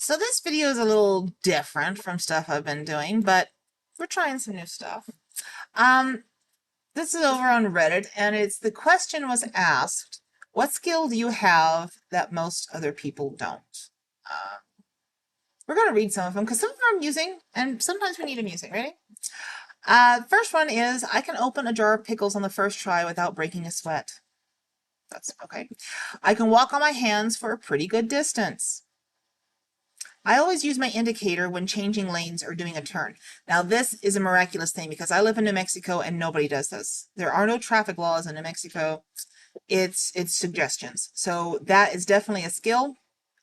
So this video is a little different from stuff I've been doing, but we're trying some new stuff. Um, this is over on Reddit, and the question was asked, what skill do you have that most other people don't? Uh, we're going to read some of them because some of them are amusing, and sometimes we need amusing. Ready? First one is, I can open a jar of pickles on the first try without breaking a sweat. That's okay. I can walk on my hands for a pretty good distance. I always use my indicator when changing lanes or doing a turn. Now, this is a miraculous thing because I live in New Mexico and nobody does this. There are no traffic laws in New Mexico. It's suggestions. So that is definitely a skill.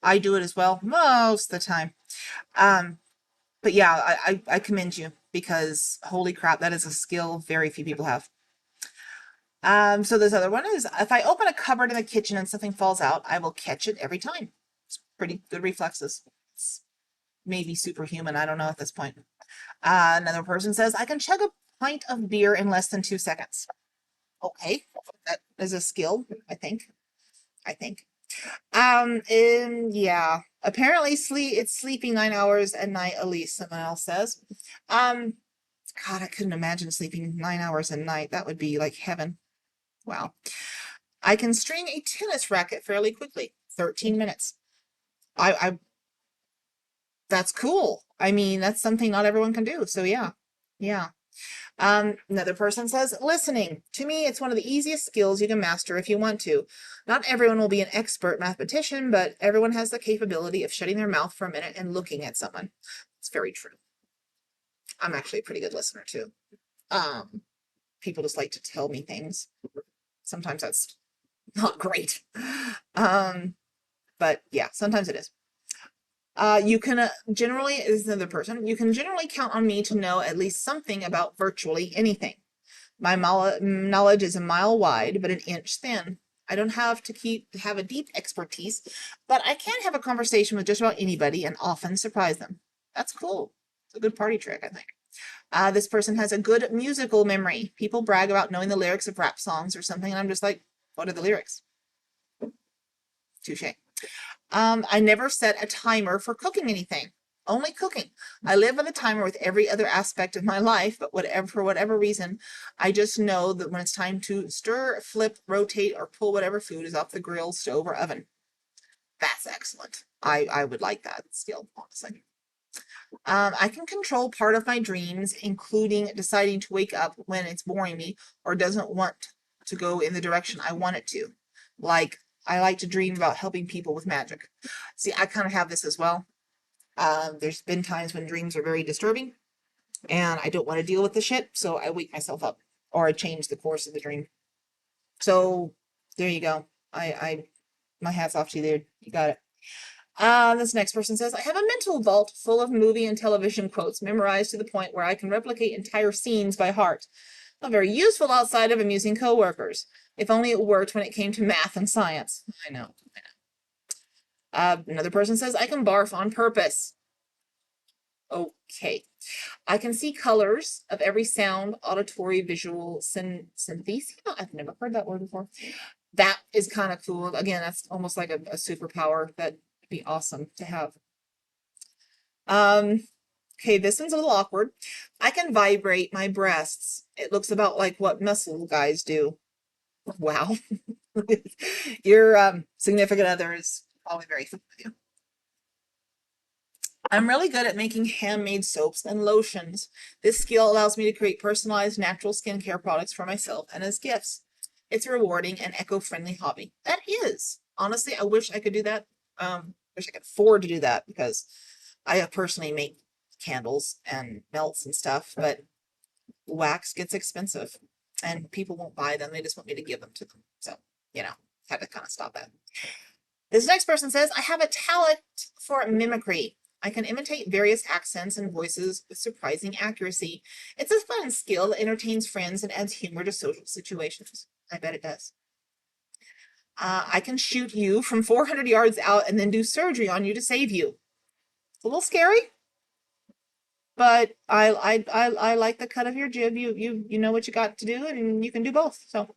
I do it as well most of the time. But yeah, I commend you because holy crap, that is a skill very few people have. So this other one is, if I open a cupboard in the kitchen and something falls out, I will catch it every time. It's pretty good reflexes. It's maybe superhuman. I don't know at this point. Another person says, I can chug a pint of beer in less than 2 seconds. Okay, that is a skill, I think. And yeah, apparently it's sleeping 9 hours a night, at least, someone else says. God, I couldn't imagine sleeping 9 hours a night. That would be like heaven. Wow. I can string a tennis racket fairly quickly, 13 minutes. I that's cool. I mean, that's something not everyone can do. So yeah. Another person says, listening. To me, it's one of the easiest skills you can master if you want to. Not everyone will be an expert mathematician, but everyone has the capability of shutting their mouth for a minute and looking at someone. It's very true. I'm actually a pretty good listener too. People just like to tell me things. Sometimes that's not great. But yeah, sometimes it is. You can generally, is another person, you can generally count on me to know at least something about virtually anything. My knowledge is a mile wide, but an inch thin. I don't have to have a deep expertise, but I can have a conversation with just about anybody and often surprise them. That's cool. It's a good party trick, I think. This person has a good musical memory. People brag about knowing the lyrics of rap songs or something, and I'm just like, what are the lyrics? Touche. I never set a timer for cooking anything. Only cooking. I live with a timer with every other aspect of my life, but for whatever reason, I just know that when it's time to stir, flip, rotate, or pull whatever food is off the grill, stove, or oven. That's excellent. I would like that skill, honestly. I can control part of my dreams, including deciding to wake up when it's boring me or doesn't want to go in the direction I want it to. Like, I like to dream about helping people with magic. See, I kind of have this as well. There's been times when dreams are very disturbing and I don't want to deal with the shit, so I wake myself up or I change the course of the dream. So there you go. My hat's off to you there. You got it. This next person says, I have a mental vault full of movie and television quotes memorized to the point where I can replicate entire scenes by heart. Not very useful outside of amusing coworkers. If only it worked when it came to math and science. I know. Another person says, I can barf on purpose. Okay. I can see colors of every sound, auditory, visual, synesthesia. I've never heard that word before. That is kind of cool. Again, that's almost like a superpower. That'd be awesome to have. Okay, this one's a little awkward. I can vibrate my breasts. It looks about like what muscle guys do. Wow. Your significant other is probably very familiar with you. I'm really good at making handmade soaps and lotions. This skill allows me to create personalized natural skincare products for myself and as gifts. It's a rewarding and eco-friendly hobby. That is. Honestly, I wish I could do that. Wish I could afford to do that because I personally make candles and melts and stuff, but wax gets expensive and people won't buy them. They just want me to give them to them. So, had to kind of stop that. This next person says, I have a talent for mimicry. I can imitate various accents and voices with surprising accuracy. It's a fun skill that entertains friends and adds humor to social situations. I bet it does. I can shoot you from 400 yards out and then do surgery on you to save you. It's a little scary, but I like the cut of your jib. You know what you got to do, and you can do both. So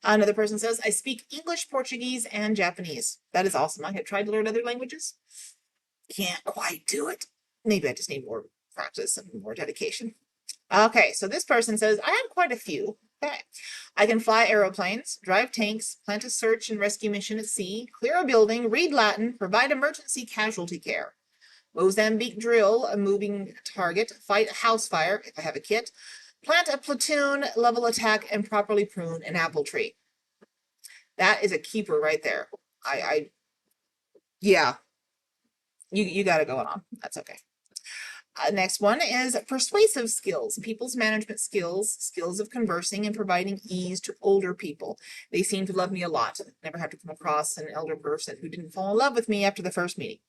another person says, I speak English, Portuguese, and Japanese. That is awesome. I have tried to learn other languages. Can't quite do it. Maybe I just need more practice and more dedication. Okay, so this person says, I have quite a few. Okay. I can fly aeroplanes, drive tanks, plant a search and rescue mission at sea, clear a building, read Latin, provide emergency casualty care. Mozambique drill a moving target, fight a house fire if I have a kit, plant a platoon, level attack, and properly prune an apple tree. That is a keeper right there. Yeah, you got it going on. That's okay. Next one is persuasive skills, people's management skills, skills of conversing and providing ease to older people. They seem to love me a lot. Never had to come across an elder person who didn't fall in love with me after the first meeting.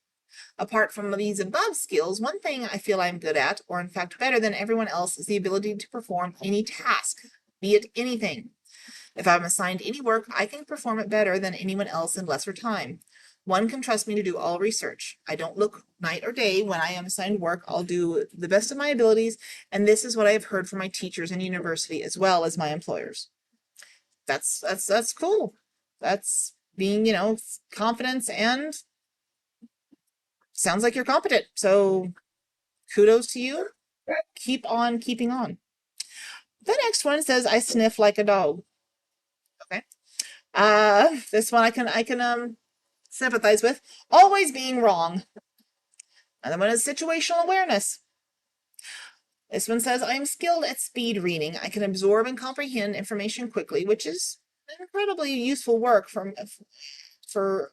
Apart from these above skills, one thing I feel I'm good at, or in fact better than everyone else, is the ability to perform any task, be it anything. If I'm assigned any work, I can perform it better than anyone else in lesser time. One can trust me to do all research. I don't look night or day when I am assigned work. I'll do the best of my abilities, and this is what I have heard from my teachers in university as well as my employers. That's cool. That's being, confidence, and sounds like you're competent. So kudos to you. Keep on keeping on. The next one says I sniff like a dog. Okay. This one I can sympathize with. Always being wrong. Another one is situational awareness. This one says, I am skilled at speed reading. I can absorb and comprehend information quickly, which is incredibly useful work for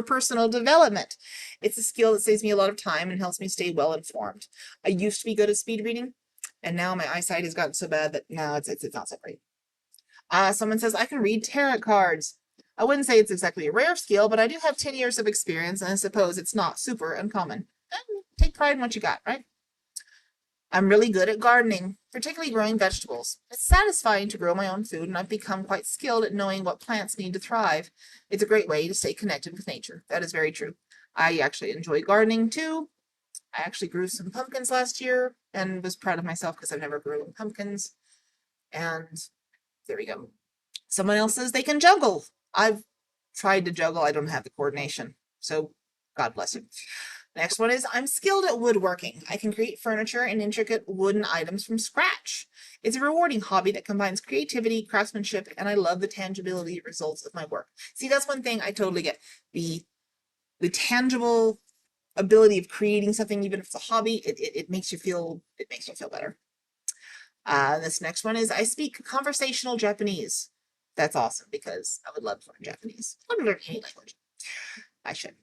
personal development. It's a skill that saves me a lot of time and helps me stay well informed. I used to be good at speed reading, and now my eyesight has gotten so bad that now it's not so great. Someone says, I can read tarot cards. I wouldn't say it's exactly a rare skill, but I do have 10 years of experience, and I suppose it's not super uncommon. Take pride in what you got, right? I'm really good at gardening, particularly growing vegetables. It's satisfying to grow my own food, and I've become quite skilled at knowing what plants need to thrive. It's a great way to stay connected with nature. That is very true. I actually enjoy gardening too. I actually grew some pumpkins last year and was proud of myself because I've never grown pumpkins. And there we go. Someone else says they can juggle. I've tried to juggle. I don't have the coordination. So God bless you. Next one is I'm skilled at woodworking. I can create furniture and intricate wooden items from scratch. It's a rewarding hobby that combines creativity, craftsmanship, and I love the tangibility results of my work. See, that's one thing I totally get. The tangible ability of creating something, even if it's a hobby, it makes you feel better. This next one is I speak conversational Japanese. That's awesome because I would love to learn Japanese. I would learn any language. I should.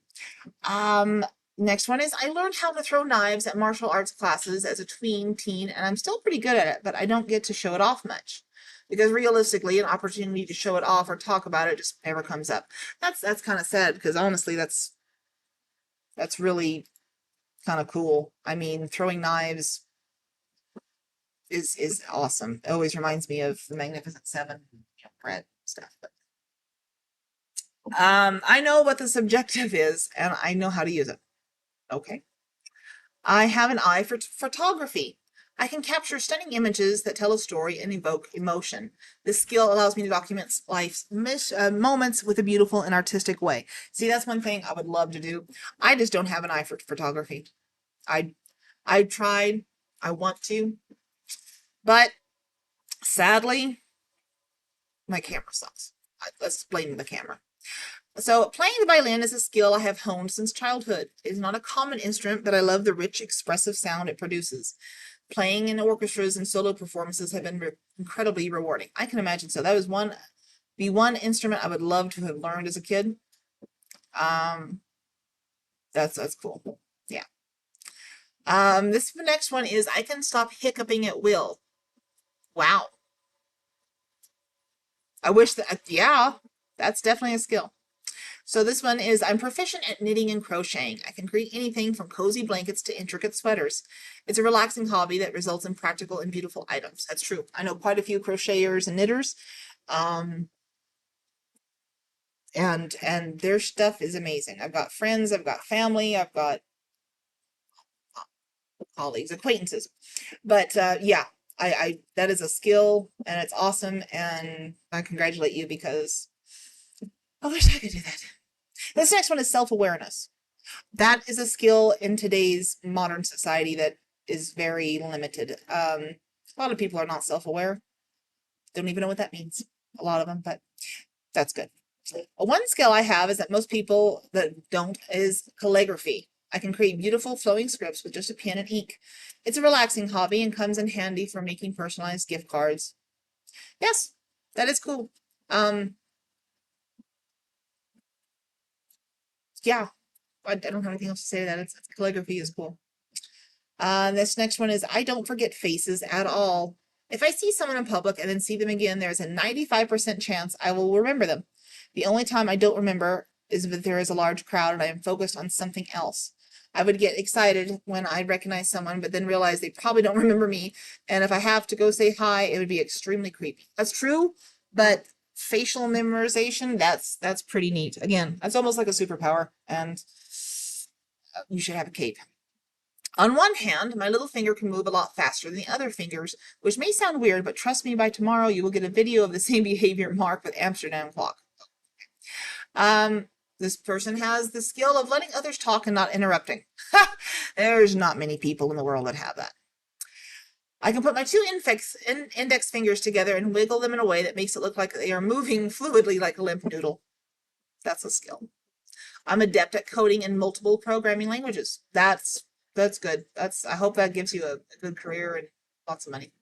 Next one is I learned how to throw knives at martial arts classes as a teen, and I'm still pretty good at it, but I don't get to show it off much. Because realistically, an opportunity to show it off or talk about it just never comes up. That's kind of sad because honestly, that's really kind of cool. I mean, throwing knives is awesome. It always reminds me of the Magnificent Seven, Brett stuff. But I know what the subjective is, and I know how to use it. Okay. I have an eye for photography. I can capture stunning images that tell a story and evoke emotion. This skill allows me to document life's moments with a beautiful and artistic way. See, that's one thing I would love to do. I just don't have an eye for photography. I tried. I want to. But sadly, my camera sucks. Let's blame the camera. So playing the violin is a skill I have honed since childhood. It is not a common instrument, but I love the rich, expressive sound it produces. Playing in orchestras and solo performances have been incredibly rewarding. I can imagine so. That was the one instrument I would love to have learned as a kid. That's cool. Yeah. This next one is I can stop hiccuping at will. Wow. I wish that, yeah, that's definitely a skill. So this one is I'm proficient at knitting and crocheting. I can create anything from cozy blankets to intricate sweaters. It's a relaxing hobby that results in practical and beautiful items. That's true. I know quite a few crocheters and knitters. And their stuff is amazing. I've got friends, I've got family, I've got colleagues, acquaintances. But yeah, I that is a skill and it's awesome, and I congratulate you because I wish I could do that. This next one is self-awareness. That is a skill in today's modern society that is very limited. A lot of people are not self-aware, don't even know what that means. A lot of them, but that's good. One skill I have is that most people that don't is calligraphy. I can create beautiful flowing scripts with just a pen and ink. It's a relaxing hobby and comes in handy for making personalized gift cards. Yes, that is cool. Yeah, I don't have anything else to say to that. Calligraphy is cool. This next one is I don't forget faces at all. If I see someone in public and then see them again, there's a 95% chance I will remember them. The only time I don't remember is if there is a large crowd and I am focused on something else. I would get excited when I recognize someone, but then realize they probably don't remember me. And if I have to go say hi, it would be extremely creepy. That's true, but facial memorization, that's pretty neat. Again, that's almost like a superpower, and you should have a cape. On one hand, my little finger can move a lot faster than the other fingers, which may sound weird, but trust me, by tomorrow you will get a video of the same behavior marked with Amsterdam clock. This person has the skill of letting others talk and not interrupting. There's not many people in the world that have that. I can put my two index fingers together and wiggle them in a way that makes it look like they are moving fluidly like a limp noodle. That's a skill. I'm adept at coding in multiple programming languages. That's good. I hope that gives you a good career and lots of money.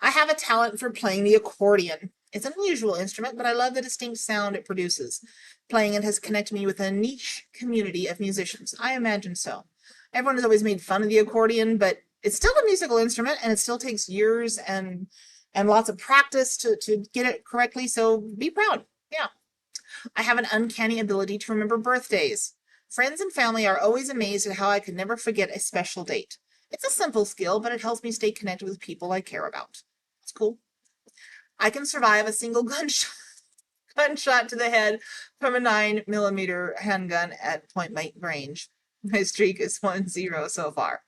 I have a talent for playing the accordion. It's an unusual instrument, but I love the distinct sound it produces. Playing it has connected me with a niche community of musicians. I imagine so. Everyone has always made fun of the accordion, but it's still a musical instrument and it still takes years and lots of practice to get it correctly. So be proud. Yeah. I have an uncanny ability to remember birthdays. Friends and family are always amazed at how I could never forget a special date. It's a simple skill, but it helps me stay connected with people I care about. It's cool. I can survive a single gunshot to the head from a 9mm handgun at point blank range. My streak is 1-0 so far.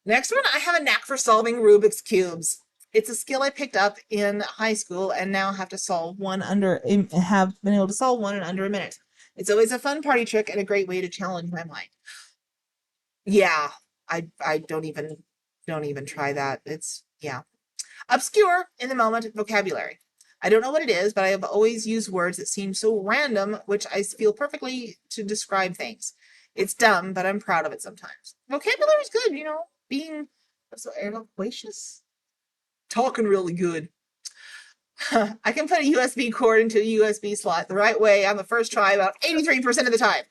Next one, I have a knack for solving Rubik's Cubes. It's a skill I picked up in high school and now have been able to solve one in under a minute. It's always a fun party trick and a great way to challenge my mind. Yeah, I don't even try that. It's yeah. Obscure in the moment vocabulary. I don't know what it is, but I have always used words that seem so random, which I feel perfectly to describe things. It's dumb, but I'm proud of it sometimes. Vocabulary is good, being so loquacious, talking really good. I can put a USB cord into a USB slot the right way on the first try about 83% of the time.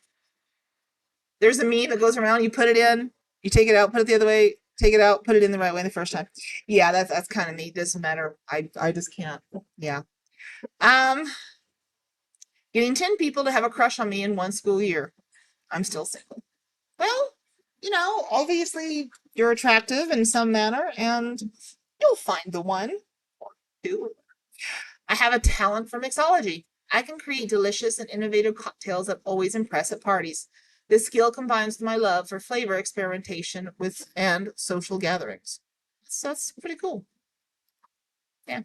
There's a meme that goes around, you put it in, you take it out, put it the other way, take it out, put it in the right way the first time. Yeah, that's kind of neat. Doesn't matter. I just can't. Yeah. Getting 10 people to have a crush on me in one school year. I'm still single. Well, obviously you're attractive in some manner and you'll find the one or two. I have a talent for mixology. I can create delicious and innovative cocktails that always impress at parties. This skill combines my love for flavor experimentation and social gatherings. So that's pretty cool. Yeah.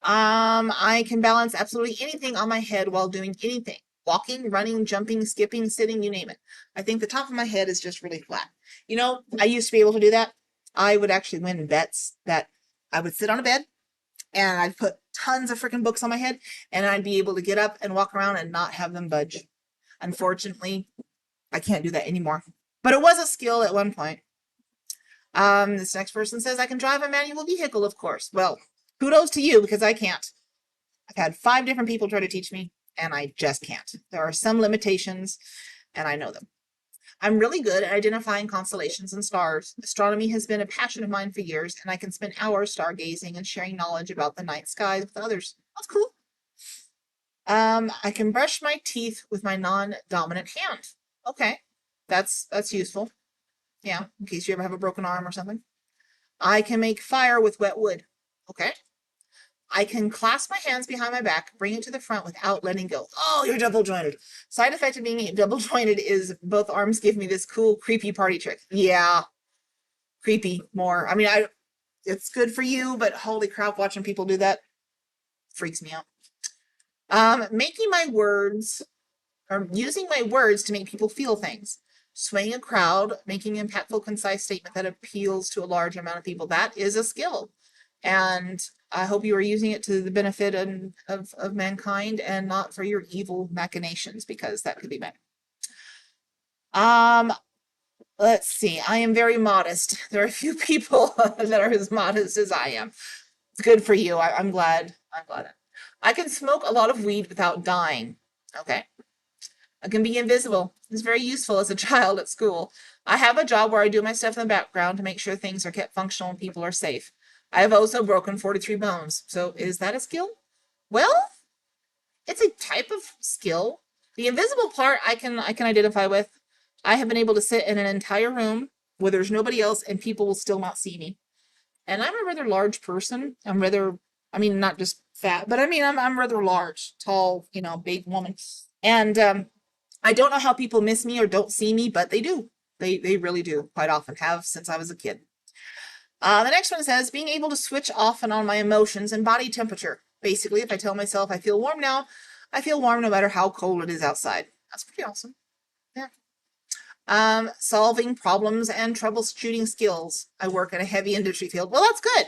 I can balance absolutely anything on my head while doing anything. Walking, running, jumping, skipping, sitting, you name it. I think the top of my head is just really flat. I used to be able to do that. I would actually win bets that I would sit on a bed and I'd put tons of freaking books on my head and I'd be able to get up and walk around and not have them budge. Unfortunately, I can't do that anymore. But it was a skill at one point. This next person says, I can drive a manual vehicle, of course. Well, kudos to you because I can't. I've had 5 different people try to teach me and I just can't. There are some limitations and I know them. I'm really good at identifying constellations and stars. Astronomy has been a passion of mine for years, and I can spend hours stargazing and sharing knowledge about the night skies with others. That's cool. I can brush my teeth with my non-dominant hand. Okay, that's useful. Yeah, in case you ever have a broken arm or something. I can make fire with wet wood. Okay. I can clasp my hands behind my back, bring it to the front without letting go. Oh, you're double jointed. Side effect of being double jointed is both arms give me this cool, creepy party trick. Yeah. Creepy more. I mean, it's good for you, but holy crap, watching people do that freaks me out. Making my words or using my words to make people feel things. Swaying a crowd, making an impactful, concise statement that appeals to a large amount of people. That is a skill. And I hope you are using it to the benefit of mankind and not for your evil machinations, because that could be bad. Let's see. I am very modest. There are a few people that are as modest as I am. It's good for you. I'm glad. I'm glad. I can smoke a lot of weed without dying. Okay. I can be invisible. It's very useful as a child at school. I have a job where I do my stuff in the background to make sure things are kept functional and people are safe. I have also broken 43 bones. So is that a skill? Well, it's a type of skill. The invisible part I can identify with. I have been able to sit in an entire room where there's nobody else and people will still not see me. And I'm a rather large person. I mean, not just fat, but I mean, I'm rather large, tall, big woman. And I don't know how people miss me or don't see me, but they do. They really do, quite often, have since I was a kid. The next one says, being able to switch off and on my emotions and body temperature. Basically, if I tell myself I feel warm now, I feel warm no matter how cold it is outside. That's pretty awesome. Yeah. Solving problems and troubleshooting skills. I work in a heavy industry field. Well, that's good.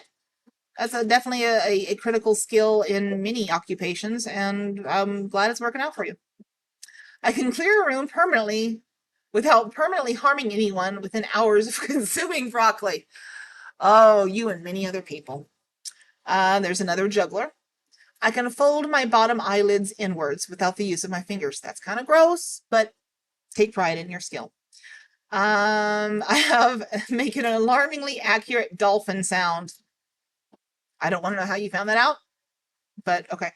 That's definitely a critical skill in many occupations, and I'm glad it's working out for you. I can clear a room permanently without permanently harming anyone within hours of consuming broccoli. Oh, you and many other people. There's another juggler. I can fold my bottom eyelids inwards without the use of my fingers. That's kind of gross, but take pride in your skill. I have making an alarmingly accurate dolphin sound. I don't want to know how you found that out, but okay.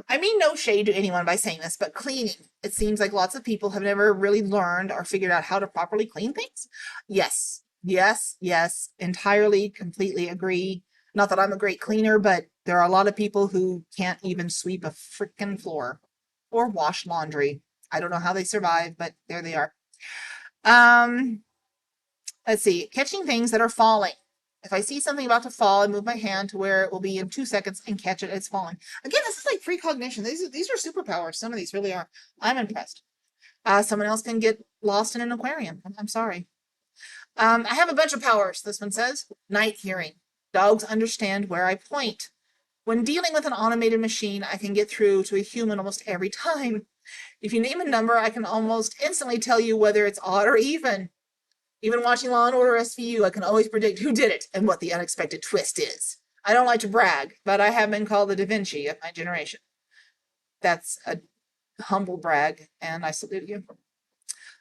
I mean no shade to anyone by saying this, but cleaning. It seems like lots of people have never really learned or figured out how to properly clean things. Yes, entirely, completely agree. Not that I'm a great cleaner, but there are a lot of people who can't even sweep a freaking floor or wash laundry. I don't know how they survive, but there they are. Let's see. Catching things that are falling. If I see something about to fall, I move my hand to where it will be in 2 seconds and catch it. It's falling. Again, this is like precognition. These are superpowers. Some of these really are. I'm impressed. Someone else can get lost in an aquarium. I'm sorry. I have a bunch of powers. This one says night hearing. Dogs understand where I point. When dealing with an automated machine, I can get through to a human almost every time. If you name a number, I can almost instantly tell you whether it's odd or even. Even watching Law & Order SVU, I can always predict who did it and what the unexpected twist is. I don't like to brag, but I have been called the Da Vinci of my generation. That's a humble brag, and I salute you.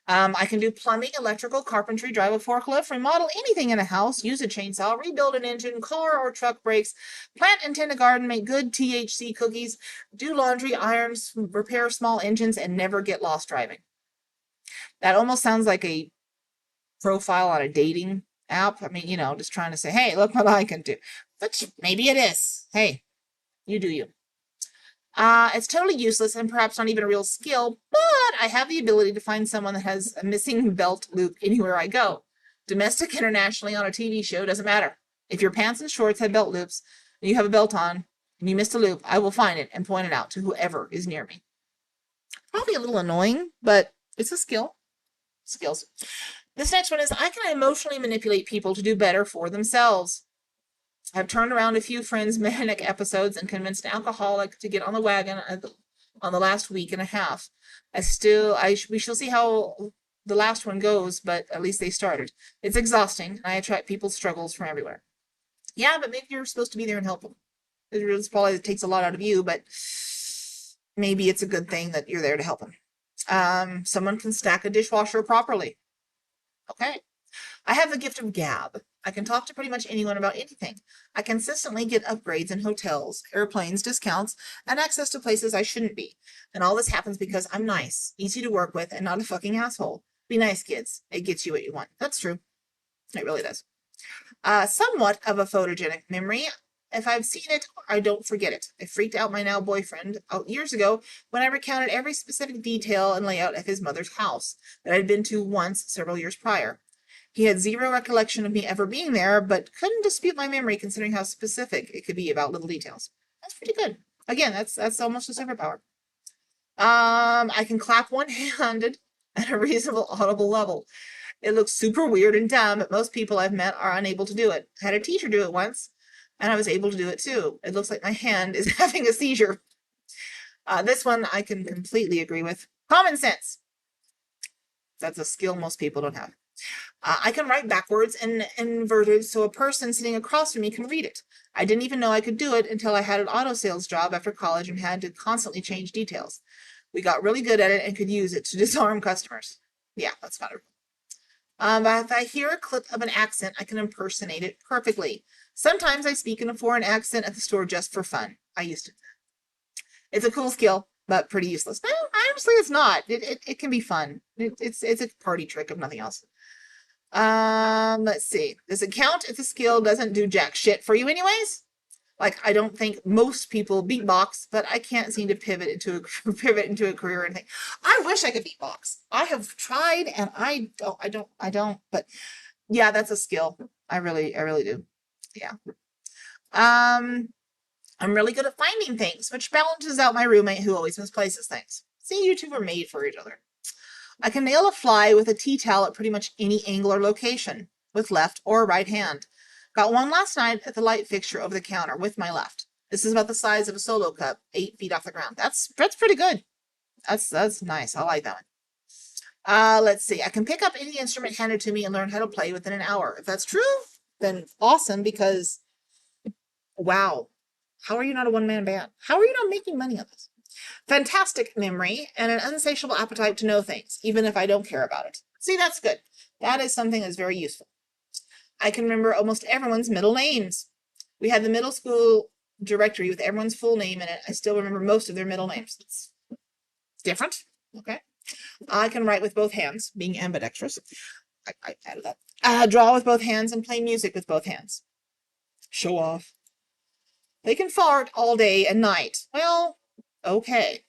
I can do plumbing, electrical, carpentry, drive a forklift, remodel anything in a house, use a chainsaw, rebuild an engine, car or truck brakes, plant and tend a garden, make good THC cookies, do laundry, iron, repair small engines, and never get lost driving. That almost sounds like a profile on a dating app. I mean, just trying to say, hey, look what I can do. But maybe it is. Hey, you do you. It's totally useless and perhaps not even a real skill, but I have the ability to find someone that has a missing belt loop anywhere I go. Domestic, internationally, on a TV show, doesn't matter. If your pants and shorts have belt loops and you have a belt on and you missed a loop, I will find it and point it out to whoever is near me. Probably a little annoying, but it's a skill. Skills. This next one is I can emotionally manipulate people to do better for themselves. I've turned around a few friends' manic episodes and convinced an alcoholic to get on the wagon on the last week and a half. We shall see how the last one goes, but at least they started. It's exhausting, and I attract people's struggles from everywhere. Yeah, but maybe you're supposed to be there and help them. It probably takes a lot out of you, but maybe it's a good thing that you're there to help them. Someone can stack a dishwasher properly. Okay. I have the gift of gab. I can talk to pretty much anyone about anything. I consistently get upgrades in hotels, airplanes, discounts, and access to places I shouldn't be. And all this happens because I'm nice, easy to work with, and not a fucking asshole. Be nice, kids. It gets you what you want. That's true. It really does. Somewhat of a photogenic memory. If I've seen it, I don't forget it. I freaked out my now boyfriend out years ago when I recounted every specific detail and layout of his mother's house that I'd been to once several years prior. He had zero recollection of me ever being there, but couldn't dispute my memory considering how specific it could be about little details. That's pretty good. Again, that's almost a superpower. I can clap one-handed at a reasonable audible level. It looks super weird and dumb, but most people I've met are unable to do it. I had a teacher do it once, and I was able to do it too. It looks like my hand is having a seizure. This one I can completely agree with. Common sense. That's a skill most people don't have. I can write backwards and inverted so a person sitting across from me can read it. I didn't even know I could do it until I had an auto sales job after college and had to constantly change details. We got really good at it and could use it to disarm customers. Yeah, that's better. If I hear a clip of an accent, I can impersonate it perfectly. Sometimes I speak in a foreign accent at the store just for fun. I used to. It's a cool skill, but pretty useless. No, honestly, it's not. It can be fun. It's a party trick if nothing else. Let's see. Does it count if the skill doesn't do jack shit for you anyways? Like, I don't think most people beatbox, but I can't seem to pivot into a career or anything. I wish I could beatbox. I have tried and I don't, but yeah, that's a skill. I really do. Yeah. Um, I'm really good at finding things, which balances out my roommate who always misplaces things. See, you two were made for each other. I can nail a fly with a tea towel at pretty much any angle or location, with left or right hand. Got one last night at the light fixture over the counter with my left. This is about the size of a solo cup, 8 feet off the ground. That's pretty good. That's nice. I like that one. Let's see. I can pick up any instrument handed to me and learn how to play within an hour. If that's true, then awesome, because wow. How are you not a one-man band? How are you not making money on this? Fantastic memory and an insatiable appetite to know things, even if I don't care about it. See, that's good. That is something that's very useful. I can remember almost everyone's middle names. We had the middle school directory with everyone's full name in it. I still remember most of their middle names. It's different. Okay. I can write with both hands, being ambidextrous. I added that. Draw with both hands and play music with both hands. Show off. They can fart all day and night. Well, okay.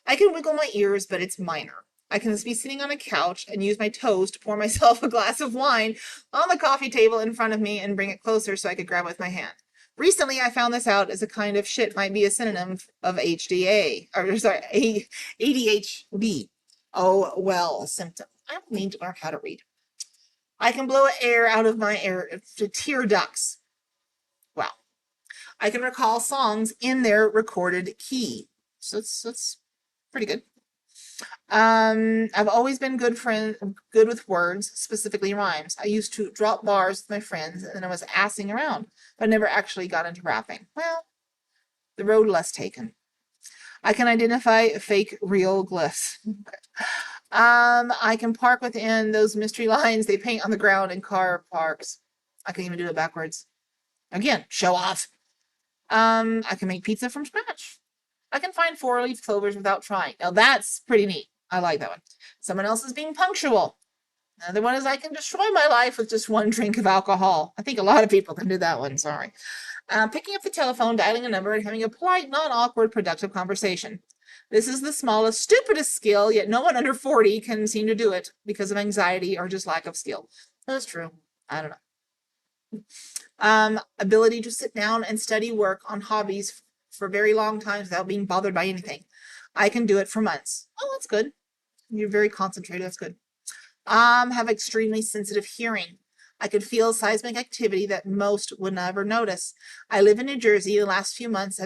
I can wiggle my ears, but it's minor. I can just be sitting on a couch and use my toes to pour myself a glass of wine on the coffee table in front of me and bring it closer so I could grab it with my hand. Recently, I found this out as a kind of shit might be a synonym of HDA, or sorry, ADHD. Oh, well, a symptom. I need to learn how to read. I can blow air out of my tear ducts. Wow. I can recall songs in their recorded key. So it's pretty good. I've always been good with words, specifically rhymes. I used to drop bars with my friends and I was assing around, but never actually got into rapping. Well, the road less taken. I can identify fake, real glyphs. I can park within those mystery lines they paint on the ground in car parks. I can even do it backwards. Again, show off. I can make pizza from scratch. I can find 4-leaf clovers without trying. Now that's pretty neat. I like that one. Someone else is being punctual. Another one is I can destroy my life with just one drink of alcohol. I think a lot of people can do that one. Sorry. Picking up the telephone, dialing a number, and having a polite, non-awkward, productive conversation. This is the smallest, stupidest skill, yet no one under 40 can seem to do it because of anxiety or just lack of skill. That's true. I don't know. Ability to sit down and study work on hobbies for very long times without being bothered by anything. I can do it for months. Oh, that's good. You're very concentrated. That's good. Have extremely sensitive hearing. I could feel seismic activity that most would never notice. I live in New Jersey. The last few months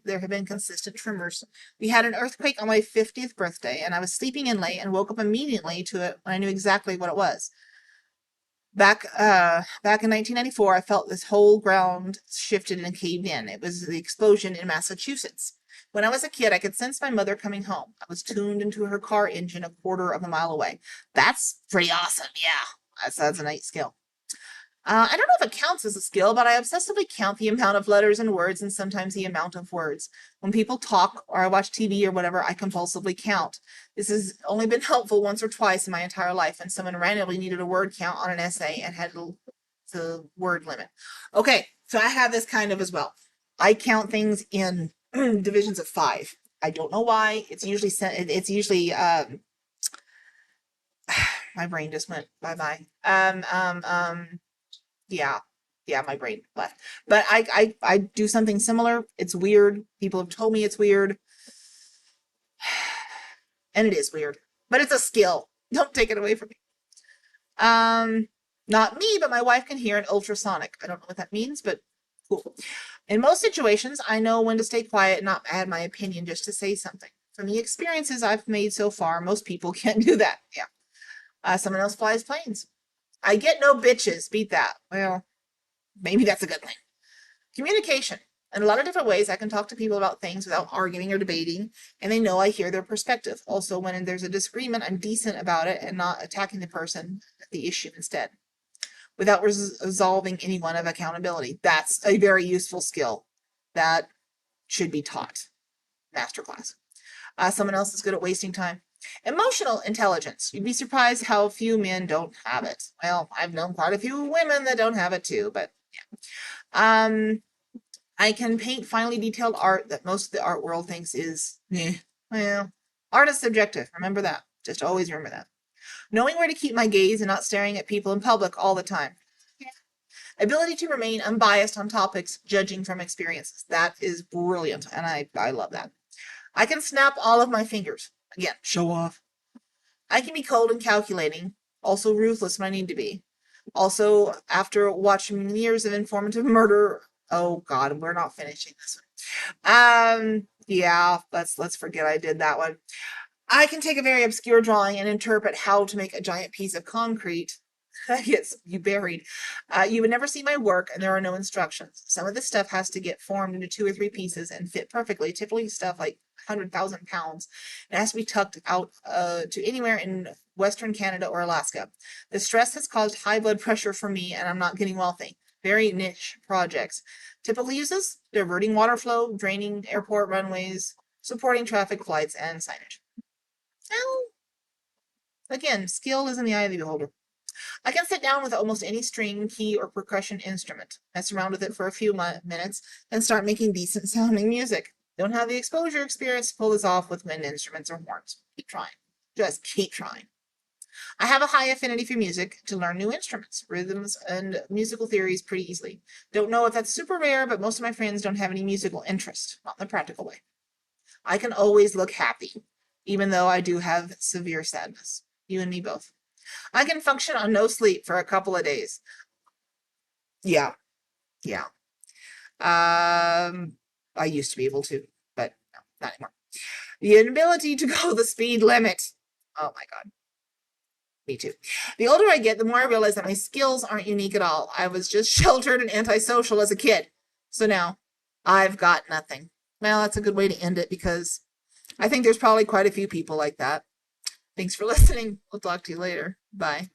there have been consistent tremors. We had an earthquake on my 50th birthday, and I was sleeping in late and woke up immediately to it when I knew exactly what it was. Back in 1994, I felt this whole ground shifted and caved in. It was the explosion in Massachusetts. When I was a kid, I could sense my mother coming home. I was tuned into her car engine a quarter of a mile away. That's pretty awesome. Yeah, that's a nice skill. I don't know if it counts as a skill, but I obsessively count the amount of letters and words and sometimes the amount of words. When people talk or I watch TV or whatever, I compulsively count. This has only been helpful once or twice in my entire life, and someone randomly needed a word count on an essay and had the word limit. Okay, so I have this kind of as well. I count things in divisions of 5. I don't know why. It's usually my brain just went bye-bye. Yeah, my brain left. But I do something similar. It's weird. People have told me it's weird. And it is weird, but it's a skill. Don't take it away from me. Not me, but my wife can hear an ultrasonic. I don't know what that means, but cool. In most situations, I know when to stay quiet and not add my opinion just to say something. From the experiences I've made so far, most people can't do that. Yeah. Someone else flies planes. I get no bitches. Beat that. Well, maybe that's a good thing. Communication. In a lot of different ways, I can talk to people about things without arguing or debating, and they know I hear their perspective. Also, when there's a disagreement, I'm decent about it and not attacking the person, the issue instead, without resolving anyone of accountability. That's a very useful skill that should be taught. Masterclass. Someone else is good at wasting time. Emotional intelligence. You'd be surprised how few men don't have it. Well, I've known quite a few women that don't have it too, but yeah. I can paint finely detailed art that most of the art world thinks is, well, art is subjective. Remember that. Just always remember that. Knowing where to keep my gaze and not staring at people in public all the time. Yeah. Ability to remain unbiased on topics, judging from experiences. That is brilliant, and I love that. I can snap all of my fingers. Again, show off. I can be cold and calculating, also ruthless when I need to be. Also, after watching years of informative murder, oh God, we're not finishing this one. Yeah, let's forget I did that one. I can take a very obscure drawing and interpret how to make a giant piece of concrete. Yes, you buried. You would never see my work, and there are no instructions. Some of this stuff has to get formed into 2 or 3 pieces and fit perfectly. Typically, stuff like 100,000 pounds. It has to be tucked out to anywhere in Western Canada or Alaska. The stress has caused high blood pressure for me, and I'm not getting wealthy. Very niche projects. Typical uses: diverting water flow, draining airport runways, supporting traffic flights, and signage. Well, again, skill is in the eye of the beholder. I can sit down with almost any string, key, or percussion instrument, mess around with it for a few minutes, and start making decent sounding music. Don't have the exposure experience to pull this off with wind instruments or horns. Keep trying. Just keep trying. I have a high affinity for music to learn new instruments, rhythms, and musical theories pretty easily. Don't know if that's super rare, but most of my friends don't have any musical interest, not in the practical way. I can always look happy, even though I do have severe sadness. You and me both. I can function on no sleep for a couple of days. Yeah. I used to be able to, but no, not anymore. The inability to go the speed limit. Oh my God. Me too. The older I get, the more I realize that my skills aren't unique at all. I was just sheltered and antisocial as a kid. So now I've got nothing. Well, that's a good way to end it because I think there's probably quite a few people like that. Thanks for listening. We'll talk to you later. Bye.